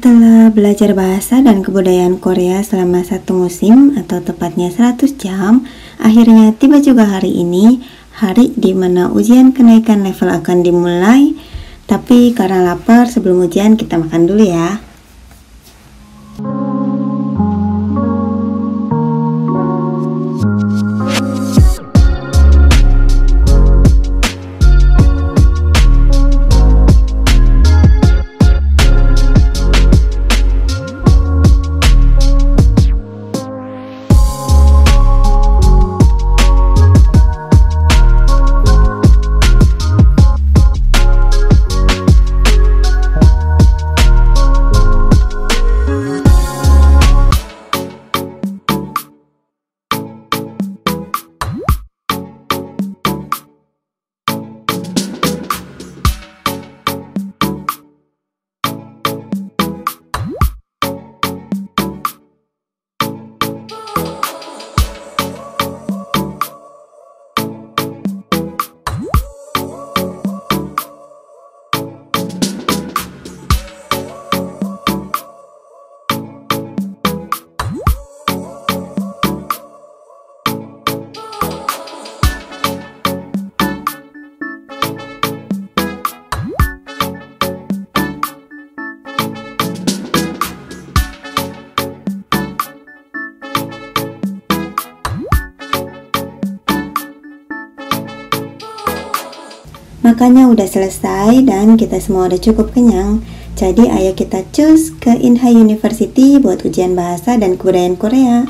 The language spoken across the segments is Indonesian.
Setelah belajar bahasa dan kebudayaan Korea selama 1 musim atau tepatnya 100 jam, akhirnya tiba juga hari ini, hari di mana ujian kenaikan level akan dimulai. Tapi karena lapar, sebelum ujian kita makan dulu ya. Makannya udah selesai dan kita semua udah cukup kenyang. Jadi ayo kita cus ke Inha University buat ujian bahasa dan kebudayaan Korea.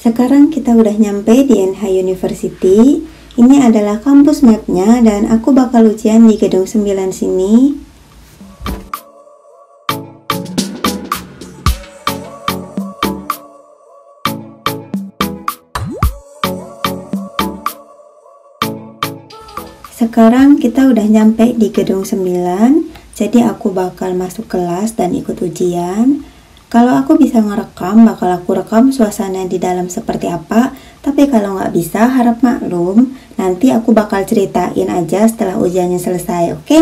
Sekarang kita udah nyampe di Inha University. Ini adalah kampus mapnya dan aku bakal ujian di gedung 9 sini. Sekarang kita udah nyampe di gedung 9, jadi aku bakal masuk kelas dan ikut ujian. Kalau aku bisa ngerekam, bakal aku rekam suasana di dalam seperti apa. Tapi kalau nggak bisa, harap maklum. Nanti aku bakal ceritain aja setelah ujiannya selesai, oke?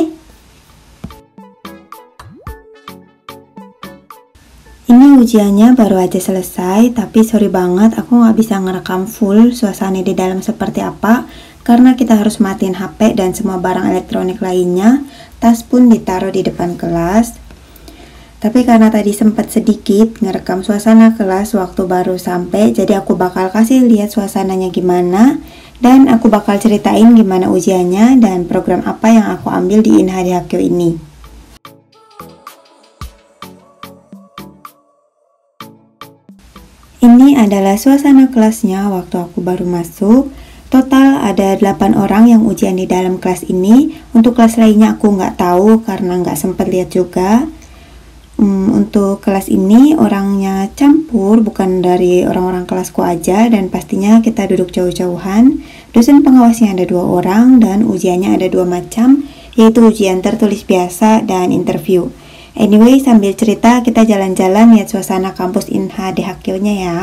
Ini ujiannya baru aja selesai, tapi sorry banget aku nggak bisa ngerekam full suasana di dalam seperti apa. Karena kita harus matiin HP dan semua barang elektronik lainnya. Tas pun ditaruh di depan kelas. Tapi karena tadi sempat sedikit ngerekam suasana kelas waktu baru sampai, jadi aku bakal kasih lihat suasananya gimana, dan aku bakal ceritain gimana ujiannya dan program apa yang aku ambil di Inha Daehakkyo ini. Ini adalah suasana kelasnya waktu aku baru masuk. Total ada 8 orang yang ujian di dalam kelas ini. Untuk kelas lainnya aku nggak tahu karena nggak sempat lihat juga. Untuk kelas ini orangnya campur, bukan dari orang-orang kelasku aja, dan pastinya kita duduk jauh-jauhan. Dosen pengawasnya ada 2 orang dan ujiannya ada 2 macam, yaitu ujian tertulis biasa dan interview. Anyway, sambil cerita kita jalan-jalan lihat suasana kampus Inha Daehakkyo-nya ya.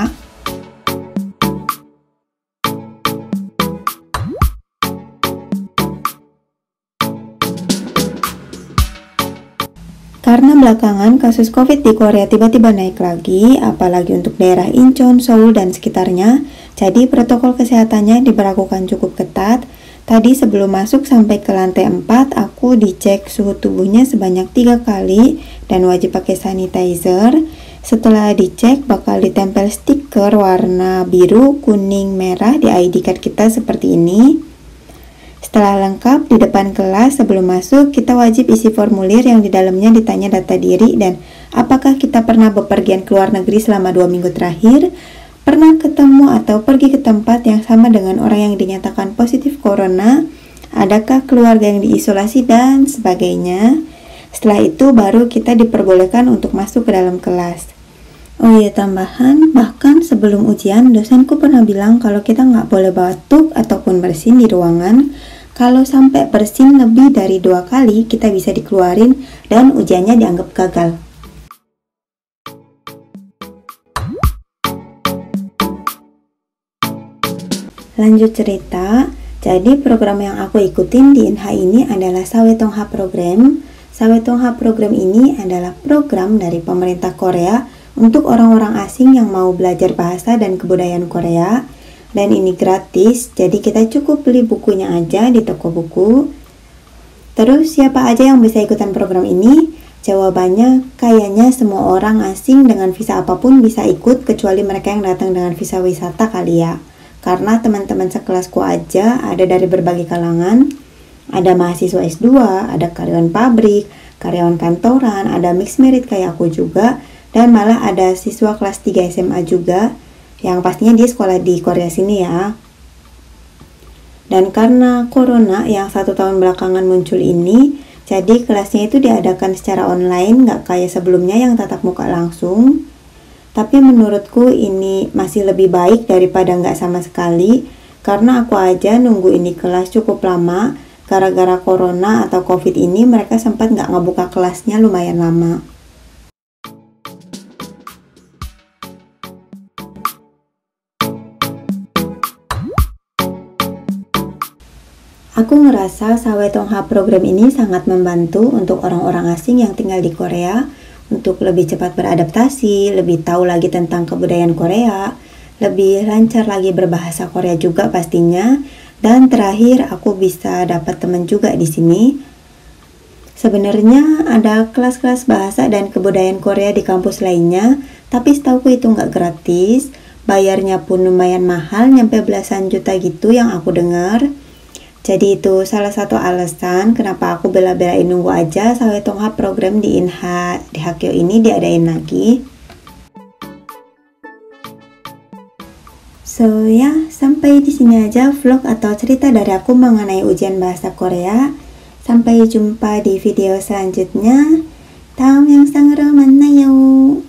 Karena belakangan kasus COVID di Korea tiba-tiba naik lagi, apalagi untuk daerah Incheon, Seoul, dan sekitarnya, jadi protokol kesehatannya diberlakukan cukup ketat. Tadi sebelum masuk sampai ke lantai 4, aku dicek suhu tubuhnya sebanyak 3 kali dan wajib pakai sanitizer. Setelah dicek, bakal ditempel stiker warna biru, kuning, merah di ID card kita seperti ini. Setelah lengkap, di depan kelas sebelum masuk, kita wajib isi formulir yang di dalamnya ditanya data diri dan apakah kita pernah bepergian ke luar negeri selama 2 minggu terakhir, pernah ketemu atau pergi ke tempat yang sama dengan orang yang dinyatakan positif corona, adakah keluarga yang diisolasi, dan sebagainya. Setelah itu baru kita diperbolehkan untuk masuk ke dalam kelas. Oh iya, tambahan, bahkan sebelum ujian, dosenku pernah bilang kalau kita nggak boleh batuk ataupun bersin di ruangan. Kalau sampai bersin lebih dari 2 kali, kita bisa dikeluarin dan ujiannya dianggap gagal. Lanjut cerita, jadi program yang aku ikutin di INHA ini adalah Sawetongha Program. Sawetongha Program ini adalah program dari pemerintah Korea untuk orang-orang asing yang mau belajar bahasa dan kebudayaan Korea. Dan ini gratis, jadi kita cukup beli bukunya aja di toko buku. Terus siapa aja yang bisa ikutan program ini? Jawabannya kayaknya semua orang asing dengan visa apapun bisa ikut, kecuali mereka yang datang dengan visa wisata kali ya. Karena teman-teman sekelasku aja ada dari berbagai kalangan. Ada mahasiswa S2, ada karyawan pabrik, karyawan kantoran, ada mixed merit kayak aku juga, dan malah ada siswa kelas 3 SMA juga, yang pastinya dia sekolah di Korea sini ya. Dan karena corona yang 1 tahun belakangan muncul ini, jadi kelasnya itu diadakan secara online, nggak kayak sebelumnya yang tatap muka langsung. Tapi menurutku ini masih lebih baik daripada nggak sama sekali, karena aku aja nunggu ini kelas cukup lama. Gara-gara corona atau covid ini mereka sempat nggak ngebuka kelasnya lumayan lama. Aku ngerasa Sawetongha program ini sangat membantu untuk orang-orang asing yang tinggal di Korea untuk lebih cepat beradaptasi, lebih tahu lagi tentang kebudayaan Korea, lebih lancar lagi berbahasa Korea juga pastinya. Dan terakhir aku bisa dapat teman juga di sini. Sebenarnya ada kelas-kelas bahasa dan kebudayaan Korea di kampus lainnya, tapi setauku itu nggak gratis. Bayarnya pun lumayan mahal, nyampe belasan juta gitu yang aku dengar. Jadi itu salah satu alasan kenapa aku bela-belain nunggu aja Sawetongha program di INHA di Hakyo ini diadain lagi. So ya, sampai di sini aja vlog atau cerita dari aku mengenai ujian bahasa Korea. Sampai jumpa di video selanjutnya. 다음 영상으로 만나요.